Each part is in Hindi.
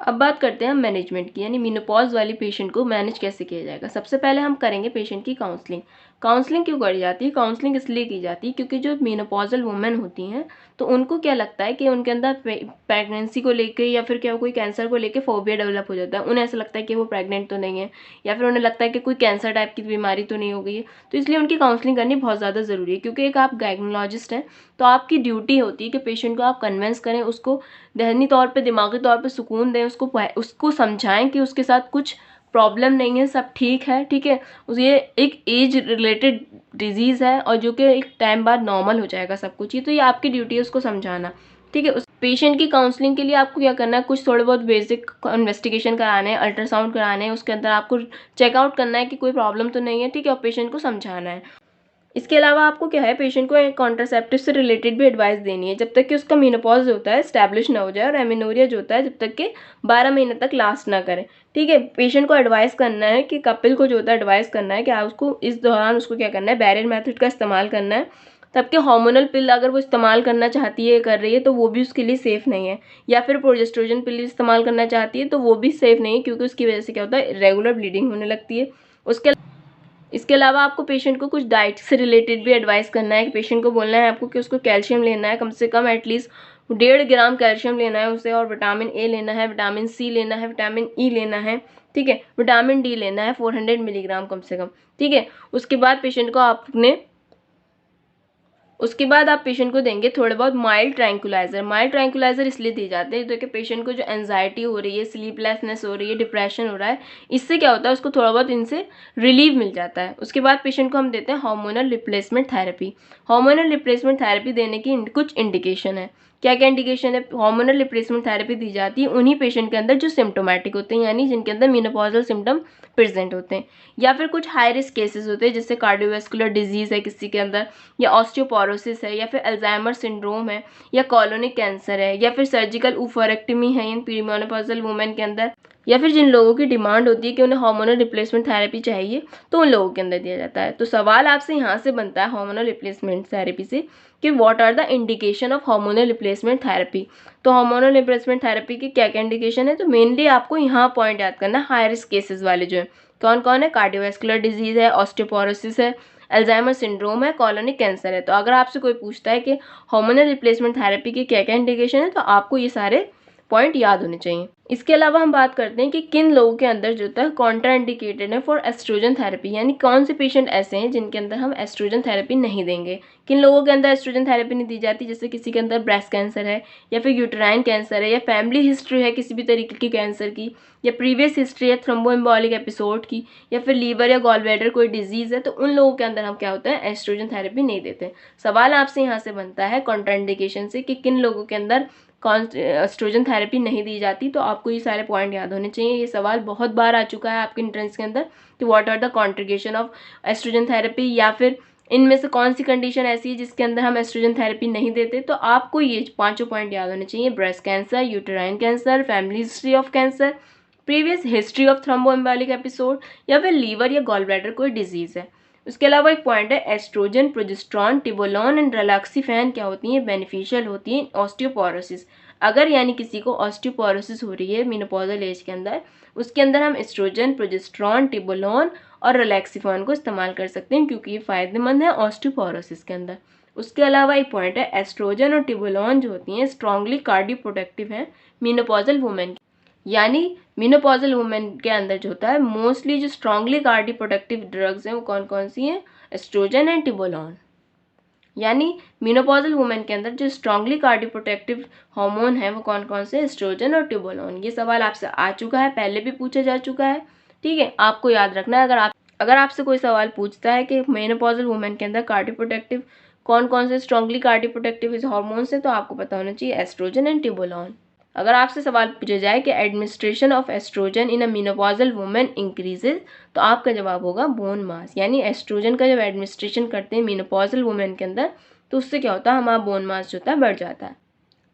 अब बात करते हैं हम मैनेजमेंट की, यानी मेनोपॉज वाली पेशेंट को मैनेज कैसे किया जाएगा। सबसे पहले हम करेंगे पेशेंट की काउंसलिंग। काउंसलिंग क्यों करी जाती है? काउंसलिंग इसलिए की जाती है क्योंकि जो मेनोपॉजल वुमेन होती हैं तो उनको क्या लगता है कि उनके अंदर प्रेगनेंसी को लेके या फिर क्या कोई कैंसर को लेके फोबिया डेवलप हो जाता है। उन्हें ऐसा लगता है कि वो प्रेग्नेंट तो नहीं है, या फिर उन्हें लगता है कि कोई कैंसर टाइप की बीमारी तो नहीं हो गई है। तो इसलिए उनकी काउंसलिंग करनी बहुत ज़्यादा ज़रूरी है, क्योंकि एक आप गायनोलॉजिस्ट हैं तो आपकी ड्यूटी होती है कि पेशेंट को आप कन्विंस करें, उसको ज़हनी तौर पे, दिमागी तौर पे सुकून दें, उसको समझाएं कि उसके साथ कुछ प्रॉब्लम नहीं है, सब ठीक है, ठीक है। ये एक एज रिलेटेड डिजीज़ है और जो कि एक टाइम बाद नॉर्मल हो जाएगा सब कुछ। ये तो ये आपकी ड्यूटी है उसको समझाना, ठीक है। उस पेशेंट की काउंसलिंग के लिए आपको क्या करना है, कुछ थोड़े बहुत बेसिक इन्वेस्टिगेशन कराने हैं, अल्ट्रासाउंड कराने हैं, उसके अंदर आपको चेकआउट करना है कि कोई प्रॉब्लम तो नहीं है, ठीक है, और पेशेंट को समझाना है। इसके अलावा आपको क्या है, पेशेंट को एक कॉन्ट्रासेप्टिव से रिलेटेड भी एडवाइस देनी है जब तक कि उसका मेनोपॉज होता है स्टैब्लिश ना हो जाए, और एमेनोरिया जो होता है जब तक कि 12 महीने तक लास्ट ना करे, ठीक है। पेशेंट को एडवाइस करना है कि कपिल को जो होता है एडवाइस करना है कि आप उसको इस दौरान उसको क्या करना है, बैरियर मेथड का इस्तेमाल करना है। तब के हार्मोनल पिल अगर वो इस्तेमाल करना चाहती है, कर रही है, तो वो भी उसके लिए सेफ़ नहीं है, या फिर प्रोजेस्ट्रोजन पिल इस्तेमाल करना चाहती है तो वो भी सेफ़ नहीं है, क्योंकि उसकी वजह से क्या होता है, रेगुलर ब्लीडिंग होने लगती है। उसके इसके अलावा आपको पेशेंट को कुछ डाइट से रिलेटेड भी एडवाइस करना है कि पेशेंट को बोलना है आपको कि उसको कैल्शियम लेना है, कम से कम एटलीस्ट 1.5 ग्राम कैल्शियम लेना है उसे, और विटामिन ए लेना है, विटामिन सी लेना है, विटामिन ई लेना है, ठीक है, विटामिन डी लेना है 400 मिलीग्राम कम से कम, ठीक है। उसके बाद आप पेशेंट को देंगे थोड़े बहुत माइल्ड ट्रैंक्विलाइजर। माइल्ड ट्रैंक्विलाइजर इसलिए दी जाते हैं तो कि पेशेंट को जो एंजाइटी हो रही है, स्लीपलेसनेस हो रही है, डिप्रेशन हो रहा है, इससे क्या होता है, उसको थोड़ा बहुत इनसे रिलीव मिल जाता है। उसके बाद पेशेंट को हम देते हैं hormonal replacement therapy. Hormonal replacement therapy देने की कुछ इंडिकेशन है। क्या क्या इंडिकेशन है? हार्मोनल रिप्लेसमेंट थेरेपी दी जाती है उन्हीं पेशेंट के अंदर जो सिम्टोमेटिक होते हैं, यानी जिनके अंदर मेनोपॉजल सिम्टम प्रेजेंट होते हैं, या फिर कुछ हाई रिस्क केसेस होते हैं, जैसे कार्डियोवैस्कुलर डिजीज़ है किसी के अंदर, या ऑस्टियोपोरोसिस है, या फिर अल्जाइमर सिंड्रोम है, या कॉलोनिक कैंसर है, या फिर सर्जिकल ओफोरेक्टमी है इन पीरिमेनोपॉजल वुमेन के अंदर, या फिर जिन लोगों की डिमांड होती है कि उन्हें हार्मोनल रिप्लेसमेंट थेरेपी चाहिए तो उन लोगों के अंदर दिया जाता है। तो सवाल आपसे यहाँ से बनता है हार्मोनल रिप्लेसमेंट थेरेपी से कि what are the indication of hormonal replacement therapy. तो हार्मोनल रिप्लेसमेंट थेरेपी की क्या क्या इंडिकेशन है? तो मेनली आपको यहाँ पॉइंट याद करना है, हाई रिस्क केसेस वाले जो है कौन कौन है, कार्डियोवैस्कुलर डिजीज़ है, ऑस्टियोपोरोसिस है, अल्जाइमर सिंड्रोम है, कॉलोनिक कैंसर है। तो अगर आपसे कोई पूछता है कि हार्मोनल रिप्लेसमेंट थेरेपी के क्या क्या इंडिकेशन है, तो आपको ये सारे पॉइंट याद होने चाहिए। इसके अलावा हम बात करते हैं कि किन लोगों के अंदर जो होता है कॉन्ट्राइंडिकेटेड है फॉर एस्ट्रोजन थेरेपी, यानी कौन से पेशेंट ऐसे हैं जिनके अंदर हम एस्ट्रोजन थेरेपी नहीं देंगे। किन लोगों के अंदर एस्ट्रोजन थेरेपी नहीं दी जाती? जैसे किसी के अंदर ब्रेस्ट कैंसर है, या फिर यूटेराइन कैंसर है, या फैमिली हिस्ट्री है किसी भी तरीके की कैंसर की, या प्रीवियस हिस्ट्री है थ्रोम्बोएम्बोलिक एपिसोड की, या फिर लीवर या गॉल ब्लैडर कोई डिजीज़ है, तो उन लोगों के अंदर हम क्या होता है, एस्ट्रोजन थेरेपी नहीं देते। सवाल आपसे यहाँ से बनता है कॉन्ट्राइंडिकेशन से कि किन लोगों के अंदर एस्ट्रोजन थेरेपी नहीं दी जाती। तो आपको ये सारे पॉइंट याद होने चाहिए। ये सवाल बहुत बार आ चुका है आपके एंट्रेंस के अंदर कि what are the contraindication of estrogen therapy, या फिर इनमें से कौन सी कंडीशन ऐसी है जिसके अंदर हम एस्ट्रोजन थेरेपी नहीं देते। तो आपको ये 5 पॉइंट याद होने चाहिए: breast cancer, uterine cancer, family history of cancer, previous history of thromboembolic episode, या फिर लीवर या गॉल ब्लैडर कोई डिजीज़ है। उसके अलावा एक पॉइंट है एस्ट्रोजन, प्रोजेस्टेरॉन, टिबोलोन एंड रिलैक्सीफैन क्या होती हैं, बेनिफिशियल होती हैं ऑस्टियोपोरोसिस। अगर यानी किसी को ऑस्टियोपोरोसिस हो रही है मेनोपॉजल एज के अंदर, उसके अंदर हम एस्ट्रोजन, प्रोजेस्टेरॉन, टिबोलोन और रिलैक्सीफैन को इस्तेमाल कर सकते हैं, क्योंकि ये फ़ायदेमंद है ऑस्टियोपोरोसिस के अंदर। उसके अलावा एक पॉइंट है एस्ट्रोजन और टिबोलोन जो होती हैं स्ट्रांगली कार्डियोप्रोटेक्टिव हैं मेनोपॉजल वुमेन, यानी मेनोपॉजल वुमेन के अंदर जो होता है मोस्टली जो स्ट्रांगली कार्डियोप्रोटेक्टिव ड्रग्स हैं वो कौन कौन सी हैं, एस्ट्रोजन एंड टिबोलोन। यानी मेनोपॉजल वुमेन के अंदर जो स्ट्रांगली कार्डियोप्रोटेक्टिव हार्मोन है वो कौन कौन से, एस्ट्रोजन और टिबोलोन। ये सवाल आपसे आ चुका है, पहले भी पूछा जा चुका है, ठीक है, आपको याद रखना है। अगर आपसे कोई सवाल पूछता है कि मेनोपॉजल वुमेन के अंदर कार्डियोप्रोटेक्टिव कौन कौन से स्ट्रांगली कार्डियोप्रोटेक्टिव हार्मोन्स हैं, तो आपको पता होना चाहिए एस्ट्रोजन एंड टिबोलोन। अगर आपसे सवाल पूछा जाए कि administration of oestrogen in a menopausal women increases, तो आपका जवाब होगा बोन मास। यानी एस्ट्रोजन का जब एडमिनिस्ट्रेशन करते हैं मेनोपॉजल वुमेन के अंदर तो उससे क्या होता है, हमारा बोन मास जो होता है बढ़ जाता है।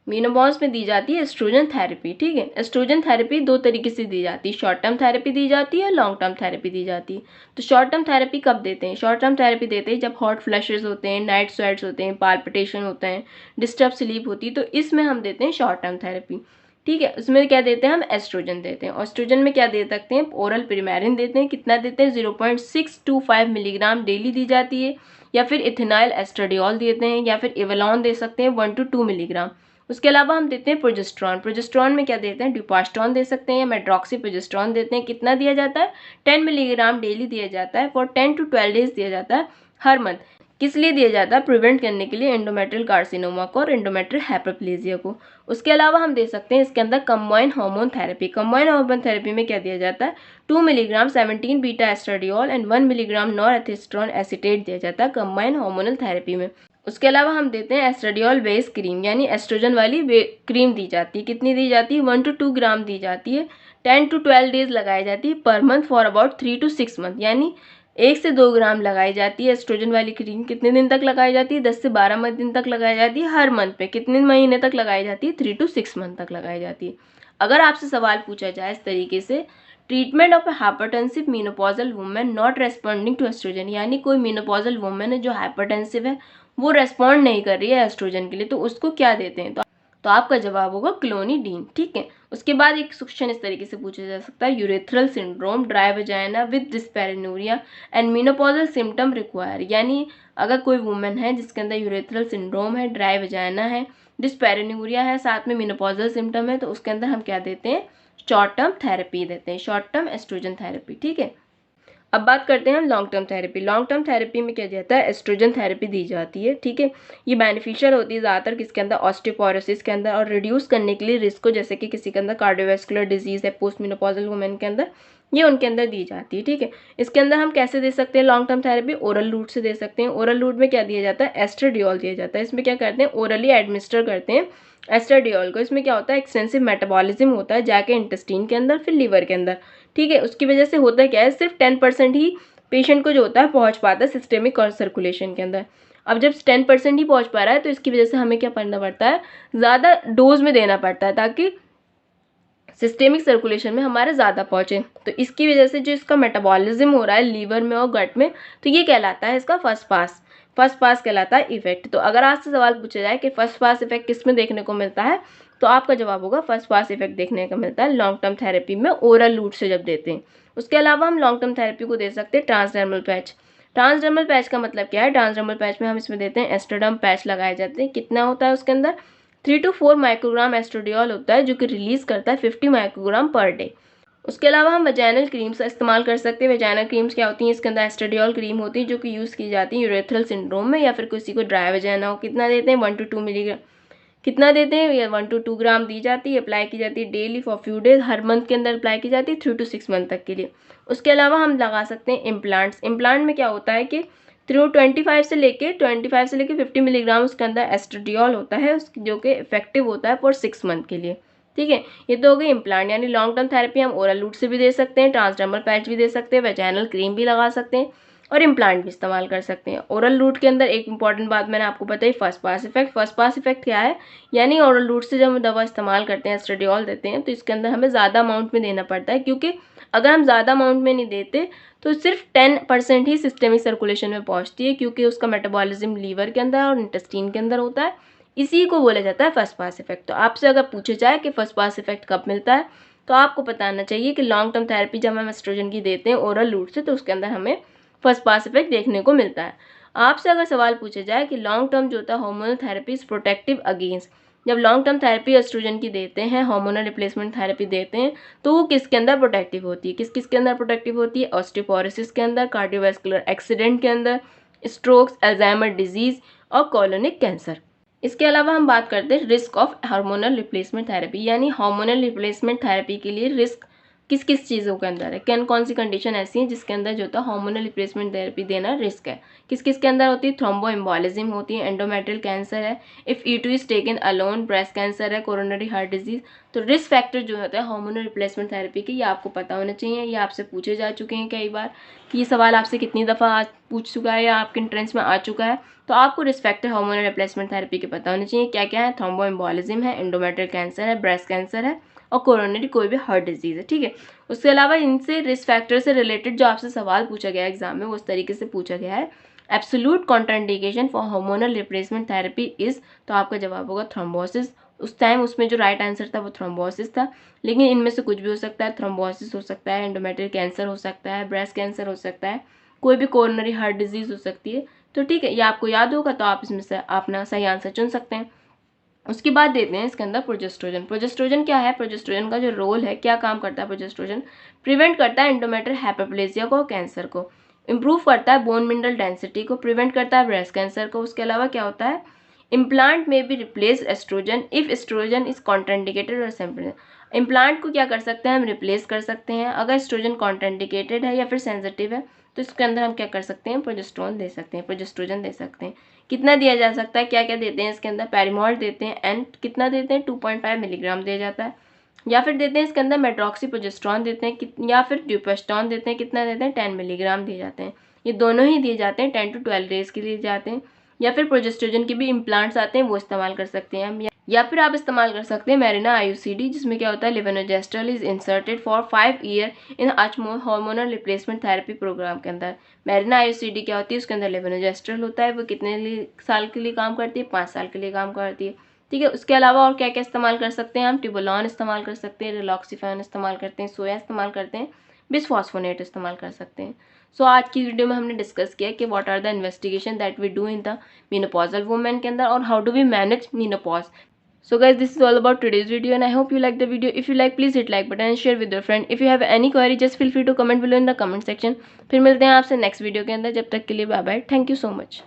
मेनोपॉज में दी जाती है एस्ट्रोजन थेरेपी, ठीक है। एस्ट्रोजन थेरेपी 2 तरीके से दी जाती है, शॉर्ट टर्म थेरेपी दी जाती है, लॉन्ग टर्म थेरेपी दी जाती है। तो शॉर्ट टर्म थेरेपी कब देते हैं? शॉर्ट टर्म थेरेपी देते हैं जब हॉट फ्लशेस होते हैं, नाइट स्वेट्स होते हैं, पाल्पिटेशन होता है, डिस्टर्ब स्लीप होती है, तो इसमें हम देते हैं शॉर्ट टर्म थेरेपी। ठीक है। उसमें क्या देते हैं हम, एस्ट्रोजन देते हैं। एस्ट्रोजन में क्या दे सकते हैं, ओरल प्रीमेरिन देते हैं। कितना देते हैं, 0.625 मिलीग्राम डेली दी जाती है। या फिर इथेनॉल एस्ट्राडियोल देते हैं, या फिर एवलॉन दे सकते हैं 1 to 2 मिलीग्राम। उसके अलावा हम देते हैं प्रोजेस्ट्रॉन। प्रोजेस्ट्रॉन में क्या देते हैं, ड्यूपास्ट्रॉन दे सकते हैं या मेट्रॉक्सी प्रोजेस्ट्रॉन देते हैं। कितना दिया जाता है, 10 मिलीग्राम डेली दिया जाता है, फॉर 10 to 12 डेज दिया जाता है हर मंथ। किस लिए दिया जाता है, प्रिवेंट करने के लिए एंडोमेट्रियल कार्सिनोमा को और एंडोमेट्रियल हाइपरप्लेजिया को। उसके अलावा हम दे सकते हैं इसके अंदर combine hormone therapy. Combine hormone therapy में क्या दिया जाता है, 2 milligram 17 beta estradiol and 1 milligram norethisterone acetate दिया जाता है कंबाइन हार्मोनल थेरेपी में। उसके अलावा हम देते हैं एस्ट्राडियोल बेस क्रीम, यानी एस्ट्रोजन वाली क्रीम दी जाती है। कितनी दी जाती है, 1 to 2 ग्राम दी जाती है। 10 to 12 डेज लगाई जाती है per month for about 3 to 6 month, यानी 1 से 2 ग्राम लगाई जाती है। एस्ट्रोजन वाली क्रीम कितने दिन तक लगाई जाती है, 10 से 12 दिन तक लगाई जाती है हर मंथ पे। कितने महीने तक लगाई जाती है, 3 to 6 मंथ तक लगाई जाती है। अगर आपसे सवाल पूछा जाए इस तरीके से, treatment of hypertensive menopausal women not responding to oestrogen, यानी कोई मीनोपॉजल वुमेन है जो हाइपरटेंसिव है, वो रेस्पॉन्ड नहीं कर रही है एस्ट्रोजन के लिए, तो उसको क्या देते हैं, तो आपका जवाब होगा क्लोनिडीन। ठीक है। उसके बाद एक क्वेश्चन इस तरीके से पूछा जा सकता है, urethral syndrome, dry vagina with dyspareunia and menopausal symptom require, यानी अगर कोई वुमेन है जिसके अंदर यूरेथ्रल सिंड्रोम है, ड्राई वजाइना है, डिस्पैरिनूरिया है, साथ में मेनोपॉजल सिम्टम है, तो उसके अंदर हम क्या देते हैं, शॉर्ट टर्म थेरेपी देते हैं, शॉर्ट टर्म एस्ट्रोजन थेरेपी। ठीक है। अब बात करते हैं हम long term therapy. Long term therapy में क्या जाता है, एस्ट्रोजन थेरेपी दी जाती है। ठीक है। ये बेनिफिशियल होती है ज़्यादातर किसके अंदर, ऑस्टियोपोरोसिस के अंदर, और रिड्यूस करने के लिए रिस्क को, जैसे कि किसी के अंदर कार्डियोवैस्कुलर डिजीज है, पोस्ट मेनोपॉजल वुमेन के अंदर, ये उनके अंदर दी जाती है। ठीक है। इसके अंदर हम कैसे दे सकते हैं long term therapy, oral route से दे सकते हैं। ओरल रूट में क्या दिया जाता है, एस्ट्राडियोल दिया जाता है। इसमें क्या करते हैं, ओरली एडमिनिस्टर करते हैं एस्ट्राडियोल को। इसमें क्या होता है, एक्सटेंसिव मेटाबॉलिज्म होता है जाके इंटेस्टीन के अंदर, फिर लीवर के अंदर। ठीक है। उसकी वजह से होता क्या है, सिर्फ 10% ही पेशेंट को जो होता है पहुंच पाता है सिस्टेमिक और सर्कुलेशन के अंदर। अब जब 10% ही पहुंच पा रहा है, तो इसकी वजह से हमें क्या करना पड़ता है, ज़्यादा डोज में देना पड़ता है ताकि सिस्टेमिक सर्कुलेशन में हमारे ज़्यादा पहुंचे। तो इसकी वजह से जो इसका मेटाबॉलिज्म हो रहा है लीवर में और गट में, तो ये कहलाता है इसका फर्स्ट पास कहलाता है इफेक्ट। तो अगर आपसे सवाल पूछा जाए कि फर्स्ट पास इफेक्ट किस में देखने को मिलता है, तो आपका जवाब होगा फर्स्ट पास इफेक्ट देखने को मिलता है लॉन्ग टर्म थेरेपी में, ओरल रूट से जब देते हैं। उसके अलावा हम लॉन्ग टर्म थेरेपी को दे सकते हैं ट्रांसडर्मल पैच। ट्रांसडर्मल पैच का मतलब क्या है, ट्रांसडर्मल पैच में हम इसमें देते हैं एस्ट्रोडर्म पैच लगाए जाते हैं। कितना होता है उसके अंदर, 3 to 4 माइक्रोग्राम एस्ट्रोडियोल होता है, जो कि रिलीज करता है 50 माइक्रोग्राम पर डे। उसके अलावा हम वजाइनल क्रीम्स का इस्तेमाल कर सकते हैं। वजाइनल क्रीम्स क्या होती हैं, इसके अंदर एस्ट्राडियोल क्रीम होती है, जो कि यूज़ की जाती है यूरेथ्रल सिंड्रोम में, या फिर किसी को ड्राई वजाइना हो। कितना देते हैं, 1 to 2 मिलीग्राम। कितना देते हैं, या 1 to 2 ग्राम दी जाती है, अप्लाई की जाती है daily for few days, her month के अंदर अप्लाई की जाती है 3 to 6 मंथ तक के लिए। उसके अलावा हम लगा सकते हैं इम्प्लांट्स। इम्प्लांट में क्या होता है कि 25 से लेके 50 मिलीग्राम उसके अंदर एस्ट्राडियोल होता है, जो कि इफेक्टिव होता है फॉर 6 मंथ के लिए। ठीक है। ये तो हो गई इम्प्लांट, यानी लॉन्ग टर्म थेरेपी हम ओरल रूट से भी दे सकते हैं, ट्रांसडर्मल पैच भी दे सकते हैं, वैजाइनल क्रीम भी लगा सकते हैं, और इम्प्लांट भी इस्तेमाल कर सकते हैं। ओरल रूट के अंदर एक इंपॉर्टेंट बात मैंने आपको बताई, first pass effect. First pass effect क्या है, यानी ओरल रूट से जब हम दवा इस्तेमाल करते हैं, एस्ट्राडियोल देते हैं, तो इसके अंदर हमें ज़्यादा अमाउंट में देना पड़ता है, क्योंकि अगर हम ज़्यादा अमाउंट में नहीं देते तो सिर्फ 10% ही सिस्टेमिक सर्कुलेशन में पहुँचती है, क्योंकि उसका मेटाबॉलिज्म लीवर के अंदर और इंटेस्टीन के अंदर होता है। इसी को बोला जाता है फर्स्ट पास इफेक्ट। तो आपसे अगर पूछा जाए कि फर्स्ट पास इफेक्ट कब मिलता है, तो आपको बताना चाहिए कि लॉन्ग टर्म थेरेपी जब हम एस्ट्रोजन की देते हैं ओरल रूट से, तो उसके अंदर हमें फर्स्ट पास इफेक्ट देखने को मिलता है। आपसे अगर सवाल पूछा जाए कि लॉन्ग टर्म जो होता है hormonal therapy is protective against, जब लॉन्ग टर्म थेरेपी एस्ट्रोजन की देते हैं, हार्मोनल रिप्लेसमेंट थेरेपी देते हैं, तो वो किसके अंदर प्रोटेक्टिव होती है, किस किस के अंदर प्रोटेक्टिव होती है, ऑस्टियोपोरोसिस के अंदर, कार्डियोवैस्कुलर एक्सीडेंट के अंदर, स्ट्रोक्स, अल्जाइमर डिजीज और कोलोनिक कैंसर। इसके अलावा हम बात करते हैं risk of hormonal replacement therapy, यानी हार्मोनल रिप्लेसमेंट थेरेपी के लिए रिस्क किस किस चीज़ों के अंदर है, कौन सी कंडीशन ऐसी है जिसके अंदर जो होता है हार्मोनल रिप्लेसमेंट थेरेपी देना रिस्क है। किस किस के अंदर होती है, थ्रोम्बोएम्बोलिज्म होती है, एंडोमेट्रियल कैंसर है, if E2 is taken alone, breast cancer है, कोरोनरी हार्ट डिजीज। तो रिस्क फैक्टर जो होता है हार्मोनल रिप्लेसमेंट थेरेपी के, ये आपको पता होना चाहिए। ये आपसे पूछे जा चुके हैं कई बार, कि ये सवाल आपसे कितनी दफ़ा पूछ चुका है या आपके एंट्रेंस में आ चुका है। तो आपको risk factor hormonal replacement therapy के पता होने चाहिए। क्या क्या है, थ्रोम्बोएम्बोलिज्म है, एंडोमेट्रियल कैंसर है, ब्रेस्ट कैंसर है, और कोरोनरी कोई भी हार्ट डिजीज़ है। ठीक है। उसके अलावा इनसे रिस्क फैक्टर से रिलेटेड जो आपसे सवाल पूछा गया है एग्जाम में, वो उस तरीके से पूछा गया है, absolute contraindication for hormonal replacement therapy is, तो आपका जवाब होगा थ्रोम्बोसिस। उस टाइम उसमें जो राइट आंसर था वो थ्रोम्बोसिस था, लेकिन इनमें से कुछ भी हो सकता है। थ्रोम्बोसिस हो सकता है, एंडोमेट्रियल कैंसर हो सकता है, ब्रेस्ट कैंसर हो सकता है, कोई भी कोरोनरी हार्ट डिजीज हो सकती है। तो ठीक है, ये आपको याद होगा तो आप इसमें से अपना सही आंसर चुन सकते हैं। उसके बाद देते हैं इसके अंदर प्रोजेस्ट्रोजन। प्रोजेस्ट्रोजन क्या है? प्रोजेस्ट्रोजन का जो रोल है, क्या काम करता है प्रोजेस्ट्रोजन? प्रिवेंट करता है एंडोमेट्रियल हाइपरप्लेजिया को, कैंसर को। इंप्रूव करता है बोन मिनरल डेंसिटी को, प्रिवेंट करता है ब्रेस्ट कैंसर को। उसके अलावा क्या होता है? इम्प्लांट में भी replace oestrogen if oestrogen is contraindicated और सेंसिटिव। इम्प्लांट को क्या कर सकते हैं हम? रिप्लेस कर सकते हैं। अगर एस्ट्रोजन कॉन्ट्राइंडिकेटेड है या फिर सेंसिटिव है तो इसके अंदर हम क्या कर सकते हैं? प्रोजेस्ट्रोन दे सकते हैं, प्रोजेस्ट्रोजन दे सकते हैं। कितना दिया जा सकता है? क्या क्या देते हैं इसके अंदर? पेरिमोल देते हैं, एंड कितना देते हैं? 2.5 मिलीग्राम दिया जाता है। या फिर देते हैं इसके अंदर मेट्रॉक्सी प्रोजेस्ट्रॉन देते हैं, या फिर ड्यूपेस्टॉन देते हैं। कितना देते हैं? 10 मिलीग्राम दिए जाते हैं। ये दोनों ही दिए जाते हैं, 10 to 12 डेज के लिए जाते हैं। या फिर प्रोजेस्ट्रोजन के भी इम्प्लांट्स आते हैं, वो इस्तेमाल कर सकते हैं हम। या फिर आप इस्तेमाल कर सकते हैं मेरिना IUCD, जिसमें क्या होता है? Levonorgestrel is inserted for 5 year in hormonal replacement therapy program के अंदर। मेरिना IUCD क्या होती है? उसके अंदर लेवोनोजेस्ट्रल होता है। वो कितने साल के लिए काम करती है? 5 साल के लिए काम करती है। ठीक है, उसके अलावा और क्या क्या इस्तेमाल कर सकते हैं हम? टिबोलॉन इस्तेमाल कर सकते हैं, रिलॉक्सिफेन इस्तेमाल करते हैं, सोया इस्तेमाल करते हैं, बिसफॉस्फोनेट इस्तेमाल कर सकते हैं। सो आज की वीडियो में हमने डिस्कस किया कि what are the investigation that we do in the menopausal women के अंदर, और how do we manage menopause. So guys, this is all about today's video and I hope you like the video. If you like, please hit like button and share with your friend. If you have any query, just feel free to comment below in the comment section. फिर मिलते हैं आपसे नेक्स्ट वीडियो के अंदर, जब तक के लिए bye bye, thank you so much.